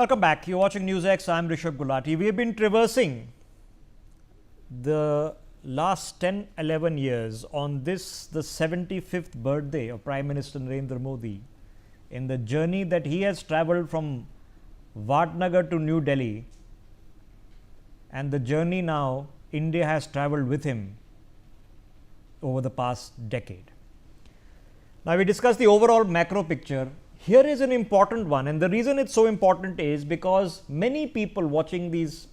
Welcome back. You're watching NewsX. I'm Rishabh Gulati. We have been traversing the last 10-11 years on this, the 75th birthday of Prime Minister Narendra Modi, in the journey that he has travelled from Vadnagar to New Delhi, and the journey now India has travelled with him over the past decade. Now we discussed the overall macro picture. Here is an important one, and the reason it's so important is because many people watching these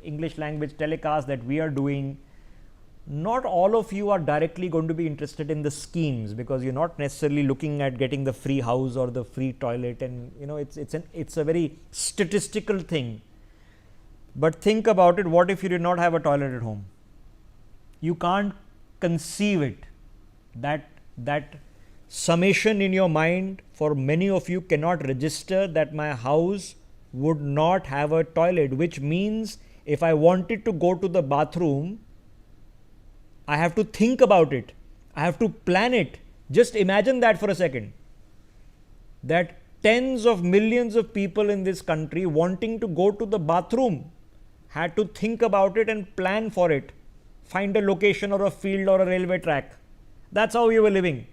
English language telecasts that we are doing, not all of you are directly going to be interested in the schemes, because you're not necessarily looking at getting the free house or the free toilet, and you know it's a very statistical thing. But think about it, what if you did not have a toilet at home? You can't conceive it. That summation in your mind for many of you cannot register that my house would not have a toilet, which means if I wanted to go to the bathroom, I have to think about it. I have to plan it. Just imagine that for a second. That tens of millions of people in this country wanting to go to the bathroom had to think about it and plan for it. Find a location or a field or a railway track. That's how we were living.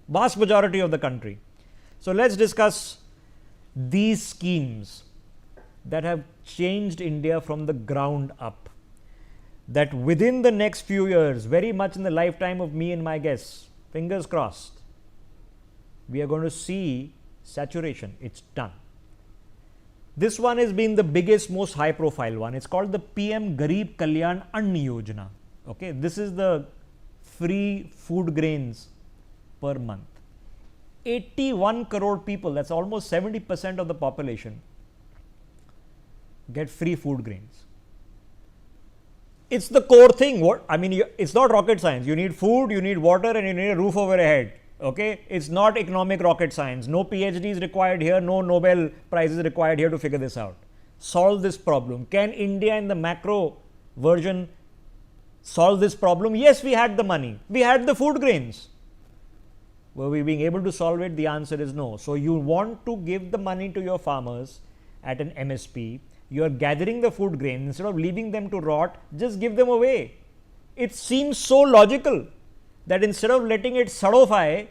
Vast majority of the country. So let's discuss these schemes that have changed India from the ground up. That within the next few years, very much in the lifetime of me and my guests, fingers crossed, we are going to see saturation. It's done. This one has been the biggest, most high profile one. It's called the PM Garib Kalyan Yojana. Okay, this is the free food grains per month. 81 crore people, that's almost 70% of the population, get free food grains. It's the core thing. It's not rocket science. You need food, you need water, and you need a roof over your head. Okay, it's not economic rocket science. No PhDs required here, no Nobel prizes required here to figure this out. Solve this problem. Can India in the macro version solve this problem? Yes, we had the money. We had the food grains. Were we being able to solve it? The answer is no. So you want to give the money to your farmers at an MSP. You are gathering the food grains. Instead of leaving them to rot, just give them away. It seems so logical that instead of letting it solidify,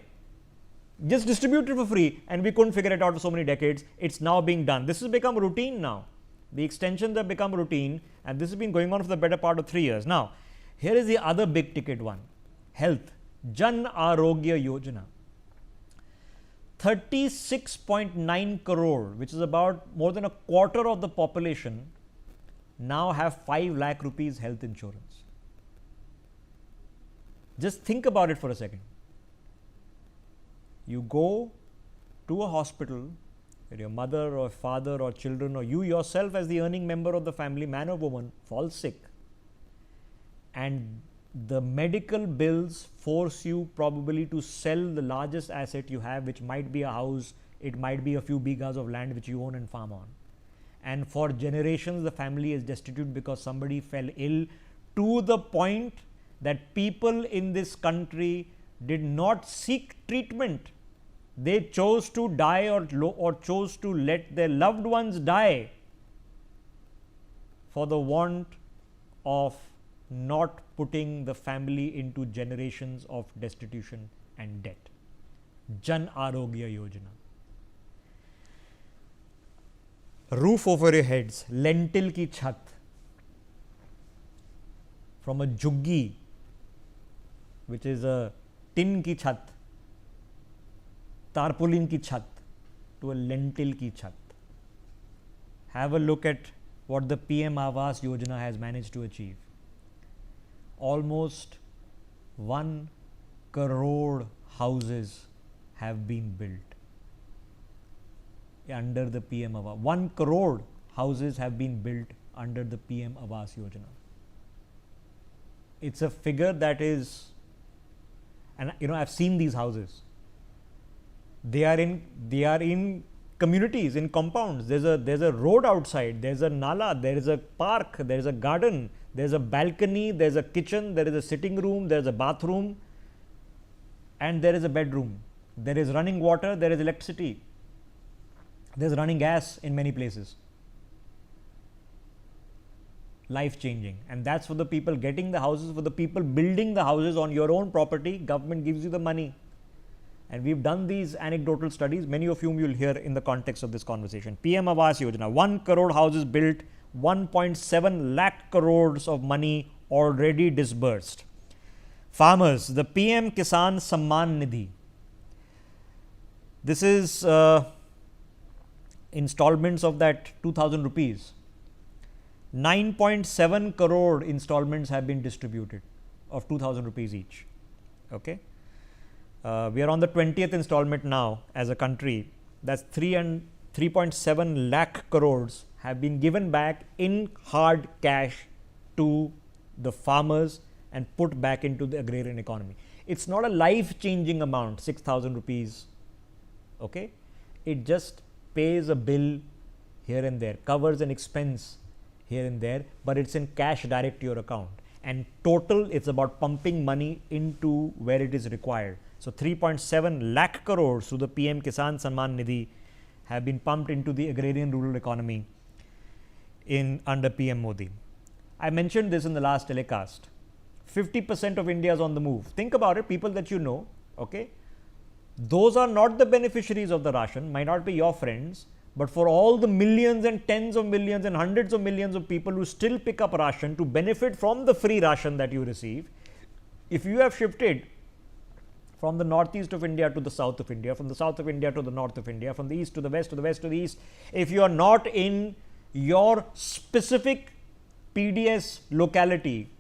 just distribute it for free, and we couldn't figure it out for so many decades. It's now being done. This has become routine now. The extensions have become routine, and this has been going on for the better part of 3 years. Now, here is the other big ticket one. Health. Aarogya Yojana. 36.9 crore, which is about more than a quarter of the population, now have 5 lakh rupees health insurance. Just think about it for a second. You go to a hospital where your mother or father or children or you yourself as the earning member of the family, man or woman, falls sick, and the medical bills force you probably to sell the largest asset you have, which might be a house, it might be a few bighas of land which you own and farm on. And for generations, the family is destitute because somebody fell ill, to the point that people in this country did not seek treatment. They chose to die or chose to let their loved ones die for the want of not putting the family into generations of destitution and debt. Aarogya Yojana. Roof over your heads, lentil ki chhat, from a juggi, which is a tin ki chhat, tarpaulin ki chhat, to a lentil ki chhat. Have a look at what the PM Awas Yojana has managed to achieve. Almost 1 crore houses have been built under the PM Awas. 1 crore houses have been built under the PM Awas Yojana. It's a figure that is, and I've seen these houses. They are in communities, in compounds. There's a road outside, there's a nala, there is a park, there is a garden, there's a balcony, there's a kitchen, there is a sitting room, there's a bathroom, and there is a bedroom. There is running water, there is electricity. There's running gas in many places. Life changing. And that's for the people getting the houses. For the people building the houses on your own property, government gives you the money. And we've done these anecdotal studies, many of whom you'll hear in the context of this conversation. PM Awas Yojana, 1 crore houses built, 1.7 lakh crores of money already disbursed. Farmers, the PM Kisan Samman Nidhi. This is installments of that 2,000 rupees. 9.7 crore installments have been distributed of 2,000 rupees each. Okay. We are on the 20th installment now as a country. That's 3.7 lakh crores have been given back in hard cash to the farmers and put back into the agrarian economy. It's not a life-changing amount, 6,000 rupees. Okay, it just pays a bill here and there, covers an expense here and there, but it's in cash direct to your account. And total, it's about pumping money into where it is required. So 3.7 lakh crores through the PM Kisan Samman Nidhi have been pumped into the agrarian rural economy under PM Modi. I mentioned this in the last telecast. 50% of India is on the move. Think about it, people that you know, okay? Those are not the beneficiaries of the ration, might not be your friends, but for all the millions and tens of millions and hundreds of millions of people who still pick up ration to benefit from the free ration that you receive, if you have shifted from the northeast of India to the south of India, from the south of India to the north of India, from the east to the west, to the west to the east, if you are not in your specific PDS locality,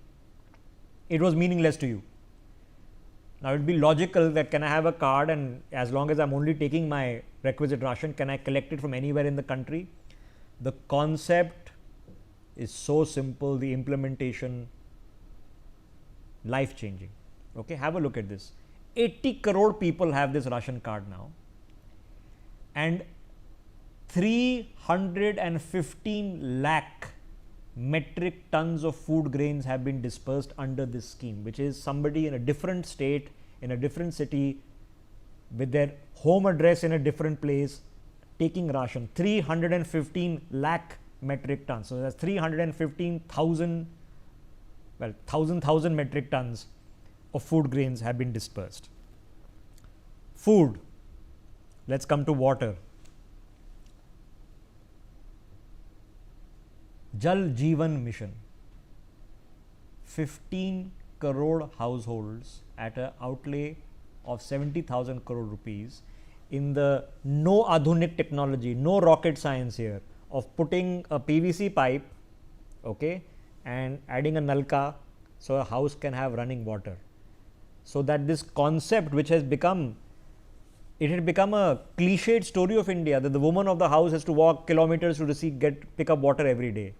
it was meaningless to you. Now, it would be logical that can I have a card, and as long as I'm only taking my requisite ration, can I collect it from anywhere in the country? The concept is so simple, the implementation life changing. Okay, have a look at this. 80 crore people have this ration card now, and 315 lakh metric tons of food grains have been dispersed under this scheme, which is somebody in a different state, in a different city, with their home address in a different place, taking ration. 315 lakh metric tons. So that's 315,000, well, 1,000 metric tons of food grains have been dispersed. Food. Let's come to water. Jal Jeevan Mission. 15 crore households at an outlay of 70,000 crore rupees in the no adhunik technology, no rocket science here, of putting a PVC pipe, okay, and adding a nalka so a house can have running water. So that this concept, which has become, it had become a cliched story of India, that the woman of the house has to walk kilometers to pick up water every day.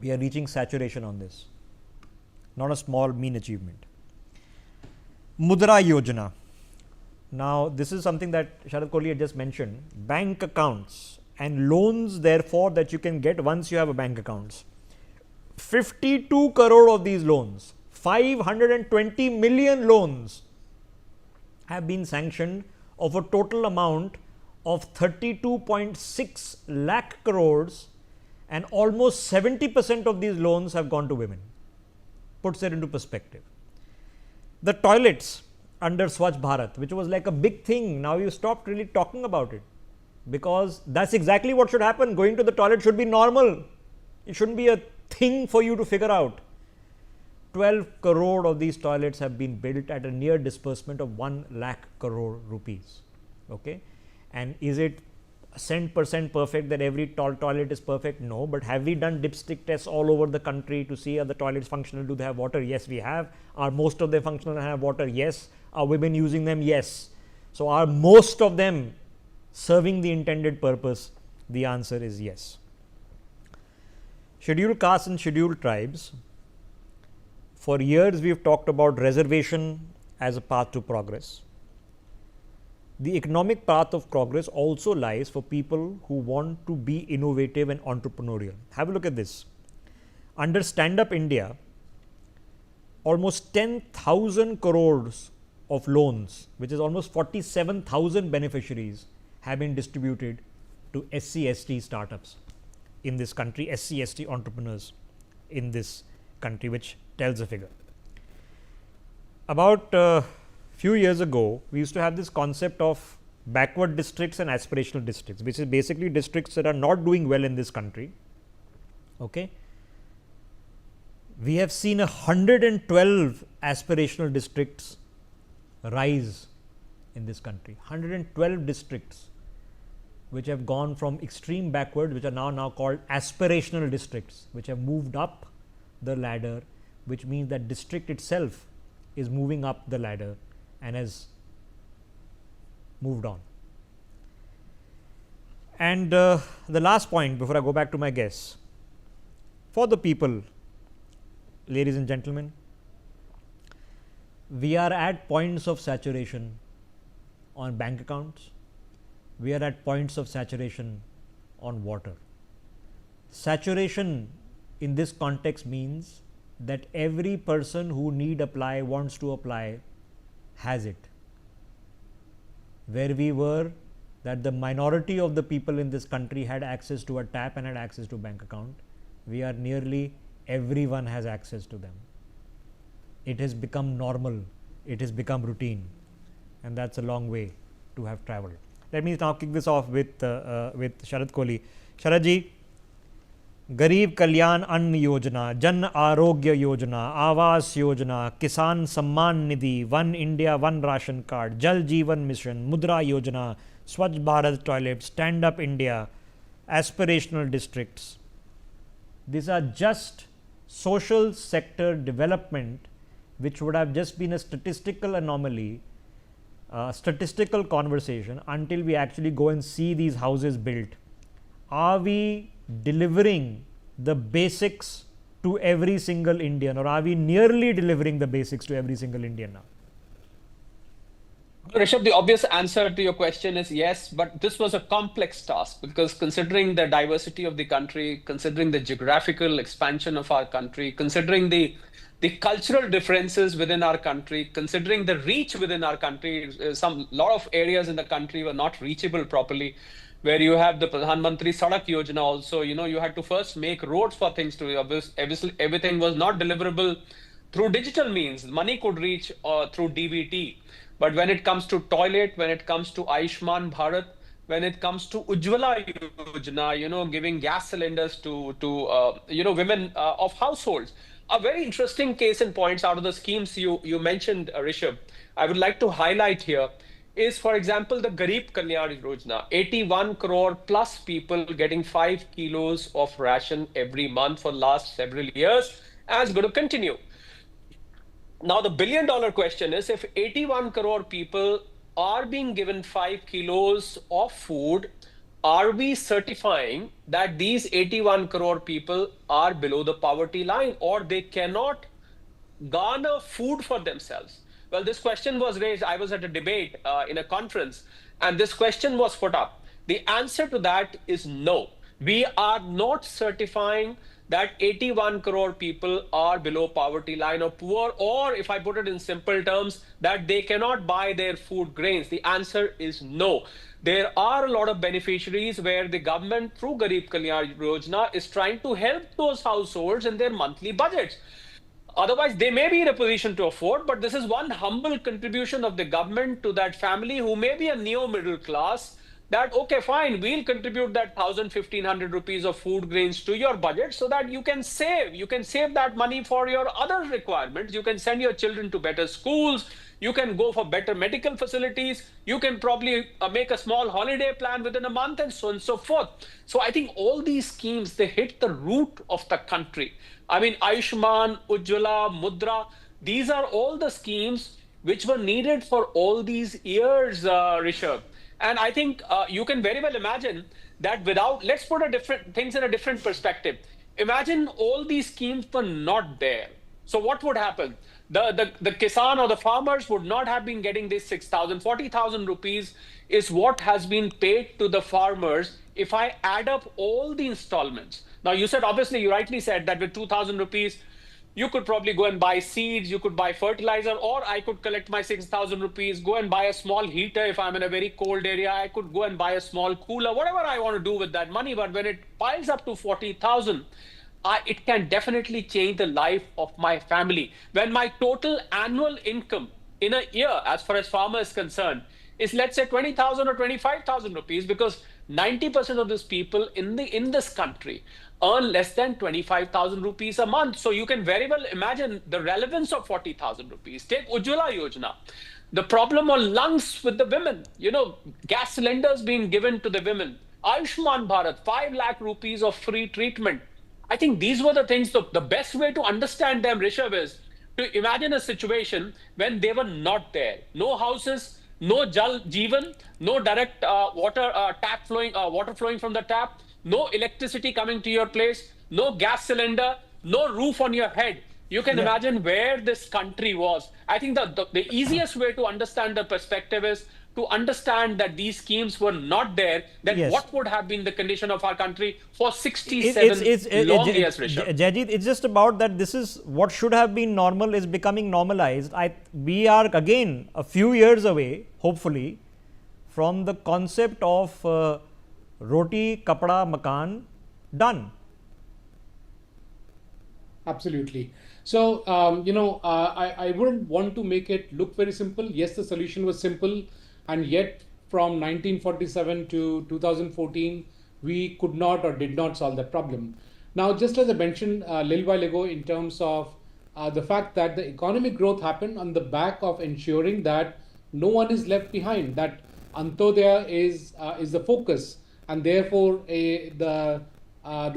We are reaching saturation on this. Not a small, mean achievement. Mudra Yojana. Now, this is something that Sharad Kohli had just mentioned. Bank accounts and loans, therefore, that you can get once you have a bank accounts. 52 crore of these loans, 520 million loans have been sanctioned of a total amount of 32.6 lakh crores, and almost 70% of these loans have gone to women. Puts it into perspective. The toilets under Swachh Bharat, which was like a big thing, now you stopped really talking about it, because that's exactly what should happen. Going to the toilet should be normal. It shouldn't be a thing for you to figure out. 12 crore of these toilets have been built at a near disbursement of 1 lakh crore rupees. Okay, and is it %% perfect that every toilet is perfect? No, but have we done dipstick tests all over the country to see are the toilets functional? Do they have water? Yes, we have. Are most of them functional and have water? Yes. Are women using them? Yes. So are most of them serving the intended purpose? The answer is yes. Scheduled castes and scheduled tribes. For years we have talked about reservation as a path to progress. The economic path of progress also lies for people who want to be innovative and entrepreneurial. Have a look at this. Under Stand Up India, almost 10,000 crores of loans, which is almost 47,000 beneficiaries, have been distributed to SC/ST startups in this country, SC/ST entrepreneurs in this country, which tells a figure. About a few years ago, we used to have this concept of backward districts and aspirational districts, which is basically districts that are not doing well in this country. Okay. We have seen 112 aspirational districts rise in this country. 112 districts which have gone from extreme backward, which are now called aspirational districts, which have moved up the ladder, which means that district itself is moving up the ladder and has moved on. And the last point before I go back to my guess, for the people, ladies and gentlemen, we are at points of saturation on bank accounts. We are at points of saturation on water. Saturation in this context means that every person who wants to apply, has it. Where we were, that the minority of the people in this country had access to a tap and had access to bank account, we are nearly everyone has access to them. It has become normal, it has become routine, and that's a long way to have traveled. Let me now kick this off with Sharad Kohli. Sharad ji, Garib Kalyan Ann Yojana, Jan Aarogya Yojana, Awas Yojana, Kisan Samman Nidhi, One India, One Ration Card, Jal Jeevan Mission, Mudra Yojana, Swachh Bharat Toilets, Stand Up India, aspirational districts. These are just social sector development which would have just been a statistical anomaly, statistical conversation until we actually go and see these houses built. Are we delivering the basics to every single Indian, or are we nearly delivering the basics to every single Indian now? Rishabh, the obvious answer to your question is yes, but this was a complex task because considering the diversity of the country, considering the geographical expansion of our country, considering the cultural differences within our country, considering the reach within our country, lot of areas in the country were not reachable properly. Where you have the Pradhan Mantri Sadak Yojana also, you had to first make roads for things to obviously everything was not deliverable through digital means. Money could reach through DBT. But when it comes to toilet, when it comes to Ayushman Bharat, when it comes to Ujjwala Yojana, giving gas cylinders to women of households, a very interesting case in points out of the schemes you mentioned, Rishabh, I would like to highlight here is, for example, the Garib Kalyan Yojana, 81 crore plus people getting 5 kilos of ration every month for last several years, and it's going to continue. Now, the billion-dollar question is, if 81 crore people are being given 5 kilos of food, are we certifying that these 81 crore people are below the poverty line or they cannot garner food for themselves? Well, this question was raised. I was at a debate in a conference, and this question was put up. The answer to that is no. We are not certifying that 81 crore people are below poverty line or poor, or if I put it in simple terms, that they cannot buy their food grains. The answer is no. There are a lot of beneficiaries where the government through Garib Kalyan Yojana is trying to help those households in their monthly budgets. Otherwise, they may be in a position to afford, but this is one humble contribution of the government to that family who may be a neo-middle class, that, okay, fine, we'll contribute that 1,000-1,500 rupees of food grains to your budget so that you can save that money for your other requirements. You can send your children to better schools. You can go for better medical facilities. You can probably make a small holiday plan within a month and so on and so forth. So I think all these schemes, they hit the root of the country. I mean, Ayushman, Ujjwala, Mudra, these are all the schemes which were needed for all these years, Rishabh. And I think you can very well imagine that let's put things in a different perspective. Imagine all these schemes were not there. So what would happen? The Kisan or the farmers would not have been getting this 6,000, 40,000 rupees is what has been paid to the farmers if I add up all the installments. Now, you rightly said that with 2,000 rupees, You could probably go and buy seeds, you could buy fertilizer, or I could collect my 6,000 rupees, go and buy a small heater if I'm in a very cold area. I could go and buy a small cooler, whatever I want to do with that money. But when it piles up to 40,000, it can definitely change the life of my family. When my total annual income in a year, as far as farmer is concerned, is let's say 20,000 or 25,000 rupees, because 90% of these people in this country earn less than 25,000 rupees a month. So you can very well imagine the relevance of 40,000 rupees. Take Ujjwala Yojana. The problem on lungs with the women, gas cylinders being given to the women. Ayushman Bharat, 5 lakh rupees of free treatment. I think these were the things, the best way to understand them, Rishabh, is to imagine a situation when they were not there. No houses, no Jal Jeevan, no direct water flowing from the tap, no electricity coming to your place, no gas cylinder, no roof on your head. You can imagine where this country was. I think the easiest way to understand the perspective is to understand that these schemes were not there, then what would have been the condition of our country for 67 long years, Rishabh? Jaijeet, it's just about that this is what should have been normal is becoming normalized. We are again a few years away, hopefully, from the concept of roti, kapda, makan, done. Absolutely. So, I wouldn't want to make it look very simple. Yes, the solution was simple. And yet from 1947 to 2014, we could not or did not solve that problem. Now, just as I mentioned a little while ago in terms of the fact that the economic growth happened on the back of ensuring that no one is left behind, that Antodaya is the focus, and therefore the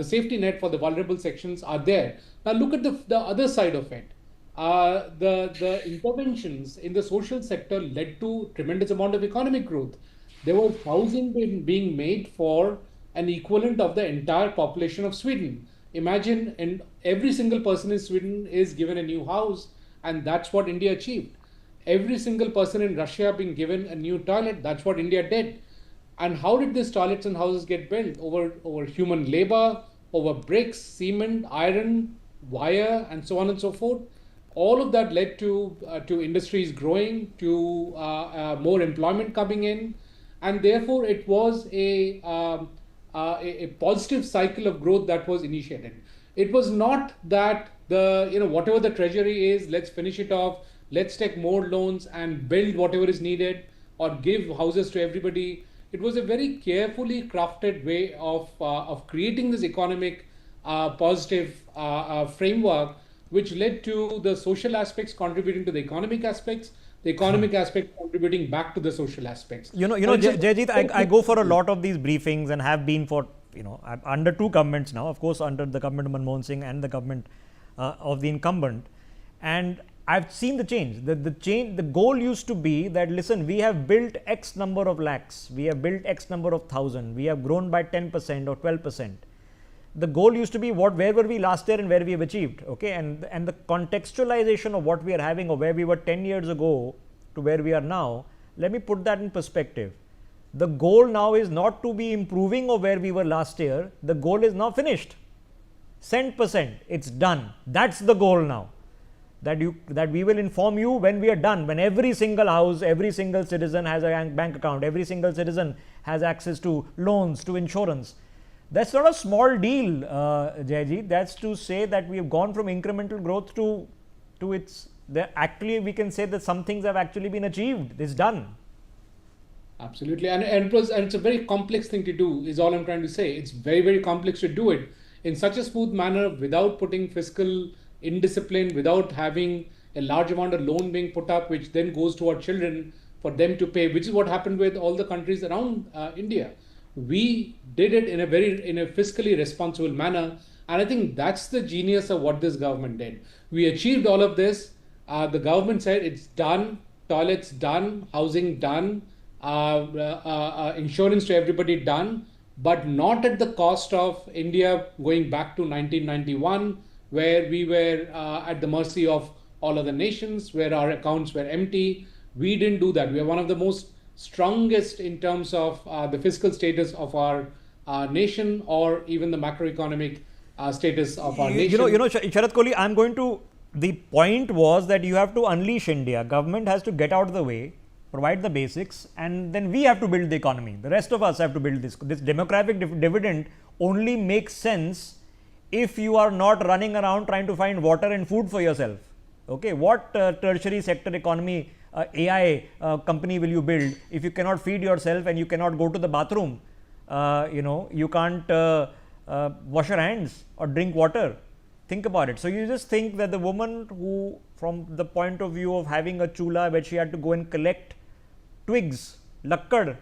safety net for the vulnerable sections are there. Now look at the other side of it. The interventions in the social sector led to tremendous amount of economic growth. There was housing being made for an equivalent of the entire population of Sweden. Imagine, and every single person in Sweden is given a new house, and that's what India achieved. Every single person in Russia being given a new toilet, that's what India did. And how did these toilets and houses get built? Over human labor, over bricks, cement, iron, wire, and so on and so forth. All of that led to industries growing, to more employment coming in, and therefore it was a positive cycle of growth that was initiated. It was not that whatever the treasury is, let's finish it off, let's take more loans and build whatever is needed or give houses to everybody. It was a very carefully crafted way of creating this economic positive framework, which led to the social aspects contributing to the economic aspects contributing back to the social aspects. Jaijeet, I go for a lot of these briefings and have been for, I'm under two governments now, of course, under the government of Manmohan Singh and the government of the incumbent. And I've seen the change. The goal used to be that, listen, we have built X number of lakhs, we have built X number of thousand, we have grown by 10% or 12%. The goal used to be where were we last year and where we have achieved, okay? And the contextualization of what we are having or where we were 10 years ago to where we are now, let me put that in perspective. The goal now is not to be improving of where we were last year. The goal is now finished. %, it's done. That's the goal now. That we will inform you when we are done, when every single house, every single citizen has a bank account, every single citizen has access to loans, to insurance. That's not a small deal, Jaijeet. That's to say that we have gone from incremental growth to actually we can say that some things have actually been achieved. It's done. Absolutely, and it's a very complex thing to do, is all I'm trying to say. It's very, very complex to do it in such a smooth manner without putting fiscal indiscipline, without having a large amount of loan being put up, which then goes to our children for them to pay, which is what happened with all the countries around India. We did it in a fiscally responsible manner, and I think that's the genius of what this government did. We achieved all of this. The government said it's done, toilets done, housing done, insurance to everybody done, but not at the cost of India going back to 1991, where we were at the mercy of all other nations, where our accounts were empty. We didn't do that. We are one of the most strongest in terms of the fiscal status of our nation, or even the macroeconomic status of our nation. Sharad Kohli, I'm going to the point was that you have to unleash India. Government has to get out of the way, provide the basics, and then we have to build the economy. The rest of us have to build this. This demographic dividend only makes sense if you are not running around trying to find water and food for yourself. Okay, what tertiary sector economy AI company will you build if you cannot feed yourself and you cannot go to the bathroom? You can't wash your hands or drink water. Think about it. So you just think that the woman who, from the point of view of having a chula where she had to go and collect twigs, lakkad,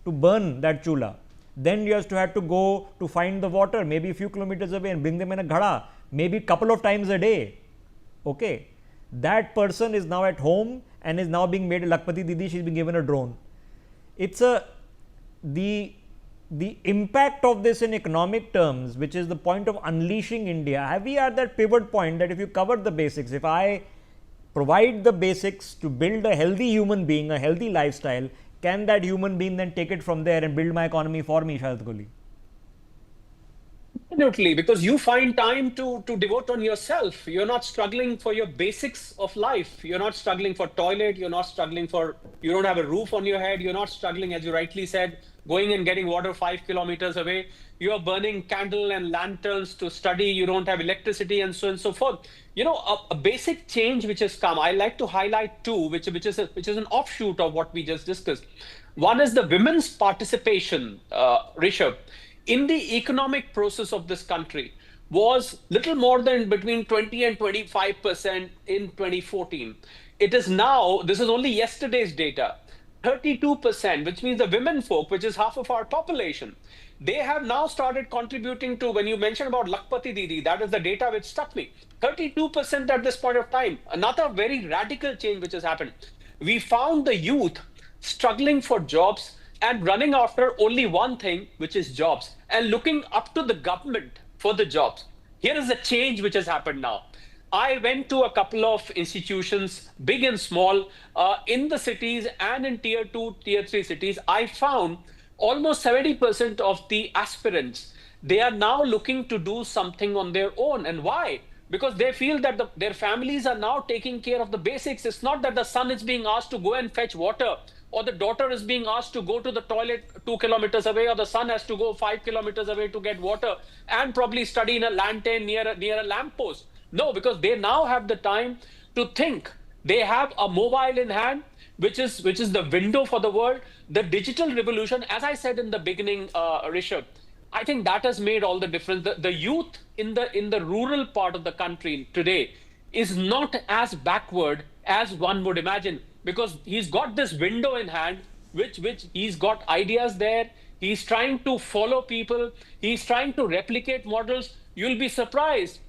to burn that chula, then you have to go to find the water maybe a few kilometers away and bring them in a ghada, maybe a couple of times a day. Okay, that person is now at home and is now being made a Lakpati Didi. She's been given a drone. It's the impact of this in economic terms, which is the point of unleashing India. We are at that pivot point that if you cover the basics, if I provide the basics to build a healthy human being, a healthy lifestyle, can that human being then take it from there and build my economy for me, Sharad Kohli? Absolutely, because you find time to devote on yourself. You're not struggling for your basics of life. You're not struggling for toilet. You're not struggling for, you don't have a roof on your head. You're not struggling, as you rightly said, going and getting water 5 kilometers away. You're burning candle and lanterns to study. You don't have electricity and so on and so forth. A basic change which has come, I like to highlight two, which is an offshoot of what we just discussed. One is the women's participation, Rishabh, in the economic process of this country was little more than between 20 and 25% in 2014. It is now, this is only yesterday's data, 32%, which means the women folk, which is half of our population, they have now started contributing to, when you mentioned about Lakpati Didi, that is the data which struck me, 32% at this point of time. Another very radical change which has happened. We found the youth struggling for jobs and running after only one thing, which is jobs, and looking up to the government for the jobs. Here is a change which has happened now. I went to a couple of institutions, big and small, in the cities and in tier 2, tier 3 cities. I found almost 70% of the aspirants, they are now looking to do something on their own. And why? Because they feel that their families are now taking care of the basics. It's not that the son is being asked to go and fetch water, or the daughter is being asked to go to the toilet 2 kilometers away, or the son has to go 5 kilometers away to get water and probably study in a lantern near a lamppost. No, because they now have the time to think. They have a mobile in hand, which is the window for the world. The digital revolution, as I said in the beginning, Rishabh, I think that has made all the difference. The youth in the rural part of the country today is not as backward as one would imagine, because he's got this window in hand, which he's got ideas there. He's trying to follow people. He's trying to replicate models. You'll be surprised.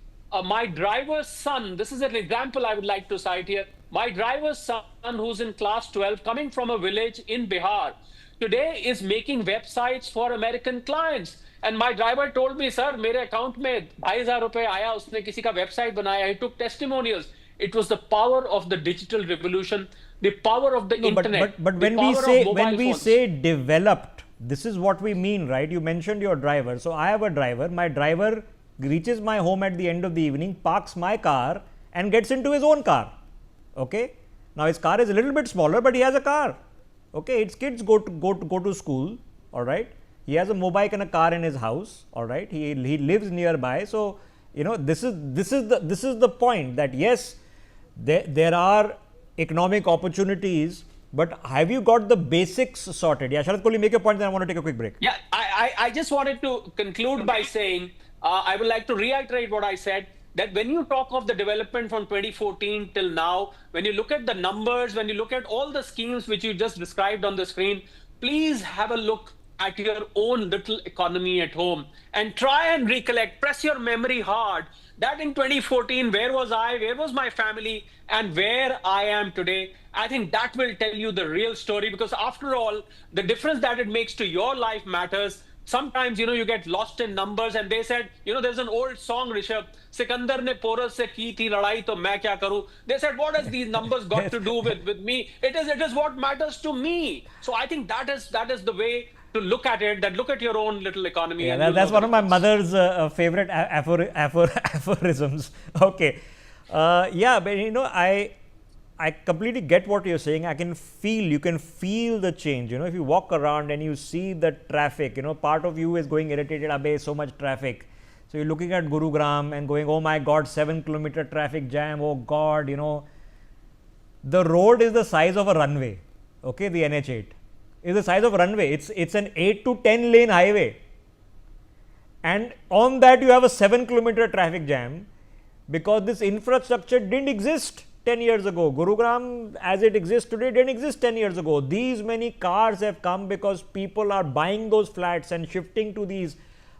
My driver's son, this is an example I would like to cite here. My driver's son, who's in class 12, coming from a village in Bihar, today is making websites for American clients. And my driver told me, sir, मेरे account में 2,500 रुपए आया, उसने किसी का website बनाया. He took testimonials. It was the power of the digital revolution, the power of the internet. But when we say developed, this is what we mean, right? You mentioned your driver. So I have a driver. My driver reaches my home at the end of the evening, parks my car, and gets into his own car. Okay. Now his car is a little bit smaller, but he has a car. Okay. His kids go to school. All right. He has a motorbike and a car in his house. All right. He lives nearby. So this is the point, that yes, there are economic opportunities, but have you got the basics sorted? Yeah, Sharad Kohli, make your point, then I want to take a quick break. Yeah, I just wanted to conclude by saying, I would like to reiterate what I said, that when you talk of the development from 2014 till now, when you look at the numbers, when you look at all the schemes which you just described on the screen, please have a look at your own little economy at home and try and recollect, press your memory hard, that in 2014, where was I, where was my family, and where I am today. I think that will tell you the real story, because after all, the difference that it makes to your life matters. Sometimes, you get lost in numbers, and they said, there's an old song, Rishabh, Sikandar ne Porus se ki thi ladai, to main kya karu. They said, what has these numbers got to do with me? It is what matters to me. So I think that is the way to look at it, that look at your own little economy. Yeah, that's one of my mother's favorite aphorisms. Okay. Yeah, but I completely get what you're saying. You can feel the change. If you walk around and you see the traffic, part of you is going irritated, abe, so much traffic. So you're looking at Gurugram and going, oh my God, 7-kilometer traffic jam. Oh God, the road is the size of a runway. Okay, the NH8 is the size of a runway. It's an 8 to 10 lane highway. And on that you have a 7-kilometer traffic jam because this infrastructure didn't exist 10 years ago. Gurugram as it exists today didn't exist 10 years ago. These many cars have come because people are buying those flats and shifting to these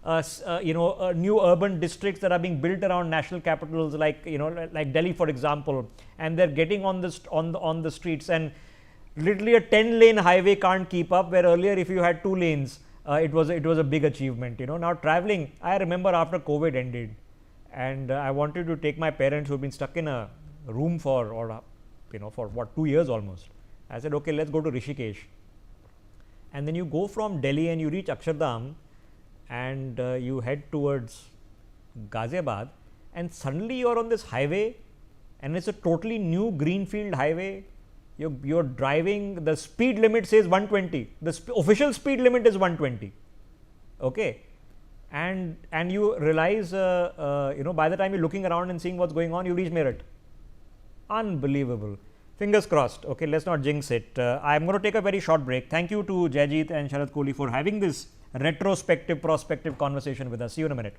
new urban districts that are being built around national capitals like Delhi, for example, and they're getting on the streets, and literally a 10-lane highway can't keep up, where earlier if you had 2 lanes, it was a big achievement. Now traveling, I remember after COVID ended, and I wanted to take my parents who've been stuck in a room for 2 years almost. I said, okay, let's go to Rishikesh, and then you go from Delhi and you reach Akshardham, and you head towards Ghaziabad, and suddenly you're on this highway, and it's a totally new greenfield highway. You're driving, the speed limit says 120, the official speed limit is 120. Okay, and you realize by the time you're looking around and seeing what's going on, you reach Meerut. Unbelievable. Fingers crossed. Okay, let's not jinx it. I'm going to take a very short break. Thank you to Jaijeet and Sharad Kohli for having this retrospective, prospective conversation with us. See you in a minute.